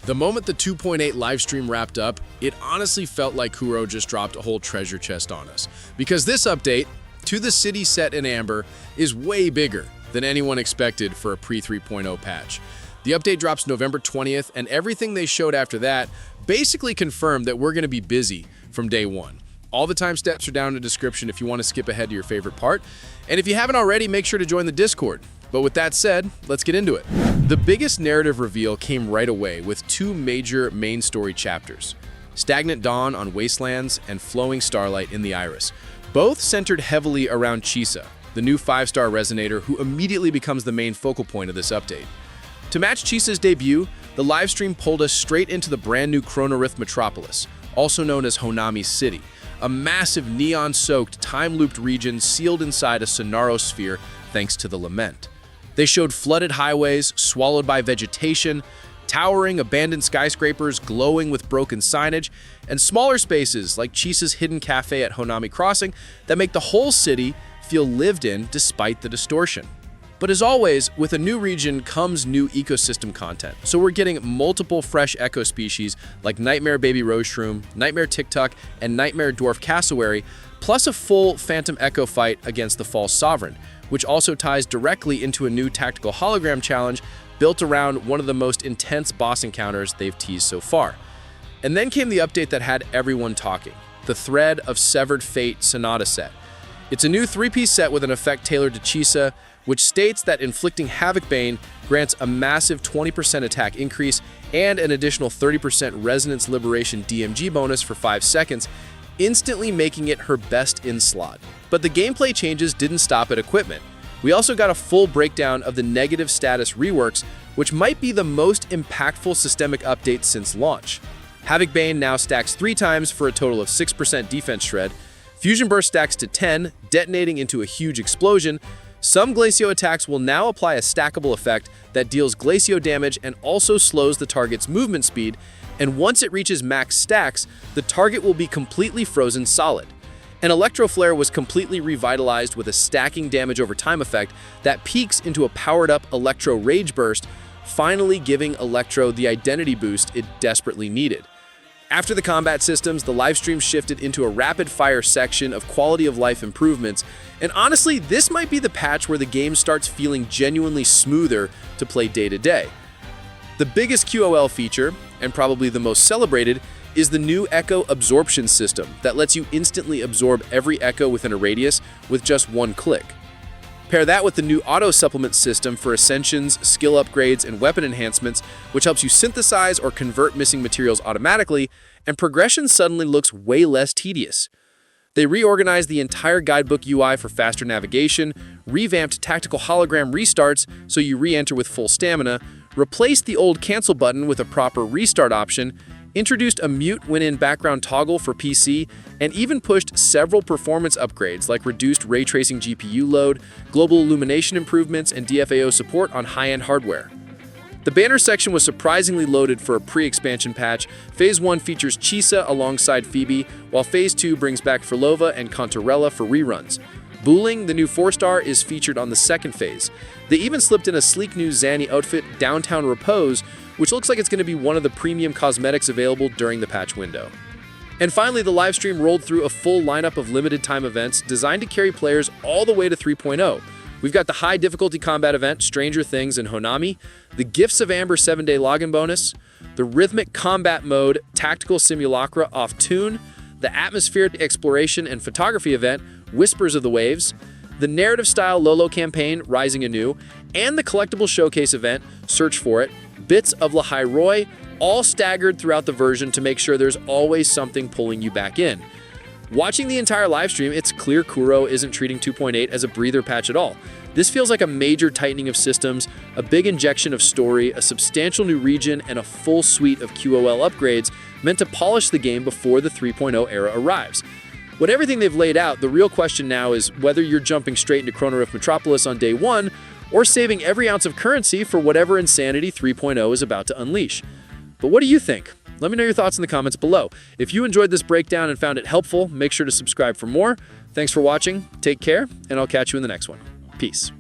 The moment the 2.8 livestream wrapped up, it honestly felt like Kuro just dropped a whole treasure chest on us. Because this update to the city set in Amber is way bigger than anyone expected for a pre-3.0 patch. The update drops November 20th, and everything they showed after that basically confirmed that we're going to be busy from day one. All the time steps are down in the description if you want to skip ahead to your favorite part. And if you haven't already, make sure to join the Discord. But with that said, let's get into it. The biggest narrative reveal came right away with two major main story chapters: Stagnant Dawn on Wastelands and Flowing Starlight in the Iris, both centered heavily around Chisa, the new 5-star Resonator who immediately becomes the main focal point of this update. To match Chisa's debut, the livestream pulled us straight into the brand new Chronorith Metropolis, also known as Honami City, a massive neon-soaked, time-looped region sealed inside a sonarosphere thanks to the Lament. They showed flooded highways, swallowed by vegetation, towering abandoned skyscrapers glowing with broken signage, and smaller spaces like Chisa's hidden cafe at Honami Crossing that make the whole city feel lived in despite the distortion. But as always, with a new region comes new ecosystem content, so we're getting multiple fresh echo species like Nightmare Baby Rose Shroom, Nightmare Tic-Tac, and Nightmare Dwarf Cassowary, plus a full Phantom Echo fight against the False Sovereign, which also ties directly into a new tactical hologram challenge built around one of the most intense boss encounters they've teased so far. And then came the update that had everyone talking, the Thread of Severed Fate SONATA set. It's a new 3-piece set with an effect tailored to Chisa, which states that inflicting Havoc Bane grants a massive 20% attack increase and an additional 30% Resonance Liberation DMG bonus for 5 seconds, instantly making it her best in slot. But the gameplay changes didn't stop at equipment. We also got a full breakdown of the negative status reworks, which might be the most impactful systemic update since launch. Havoc Bane now stacks 3 times for a total of 6% defense shred. Fusion Burst stacks to 10, detonating into a huge explosion. Some Glacio attacks will now apply a stackable effect that deals Glacio damage and also slows the target's movement speed, and once it reaches max stacks, the target will be completely frozen solid. An Electro Flare was completely revitalized with a stacking damage over time effect that peaks into a powered-up Electro Rage Burst, finally giving Electro the identity boost it desperately needed. After the combat systems, the livestream shifted into a rapid-fire section of quality-of-life improvements, and honestly, this might be the patch where the game starts feeling genuinely smoother to play day-to-day. The biggest QOL feature, and probably the most celebrated, is the new Echo Absorption system that lets you instantly absorb every echo within a radius with just one click. Pair that with the new Auto Supplement system for ascensions, skill upgrades, and weapon enhancements, which helps you synthesize or convert missing materials automatically, and progression suddenly looks way less tedious. They reorganized the entire guidebook UI for faster navigation, revamped tactical hologram restarts so you re-enter with full stamina, replaced the old cancel button with a proper restart option, introduced a mute when-in background toggle for PC, and even pushed several performance upgrades like reduced ray tracing GPU load, global illumination improvements, and DFAO support on high-end hardware. The banner section was surprisingly loaded for a pre-expansion patch. Phase 1 features Chisa alongside Phoebe, while Phase 2 brings back Furlova and Contarella for reruns. Booling, the new 4-star, is featured on the second phase. They even slipped in a sleek new Zanny outfit, Downtown Repose, which looks like it's going to be one of the premium cosmetics available during the patch window. And finally, the livestream rolled through a full lineup of limited-time events designed to carry players all the way to 3.0. We've got the high difficulty combat event, Stranger Things in Honami, the Gifts of Amber 7-day login bonus, the rhythmic combat mode, Tactical Simulacra off Tune, the atmospheric exploration and photography event, Whispers of the Waves, the narrative-style Lolo campaign, Rising Anew, and the collectible showcase event, Search for It, Bits of La Roy, all staggered throughout the version to make sure there's always something pulling you back in. Watching the entire livestream, it's clear Kuro isn't treating 2.8 as a breather patch at all. This feels like a major tightening of systems, a big injection of story, a substantial new region, and a full suite of QOL upgrades meant to polish the game before the 3.0 era arrives. With everything they've laid out, the real question now is whether you're jumping straight into Chronorith Metropolis on day one, or saving every ounce of currency for whatever insanity 3.0 is about to unleash. But what do you think? Let me know your thoughts in the comments below. If you enjoyed this breakdown and found it helpful, make sure to subscribe for more. Thanks for watching, take care, and I'll catch you in the next one. Peace.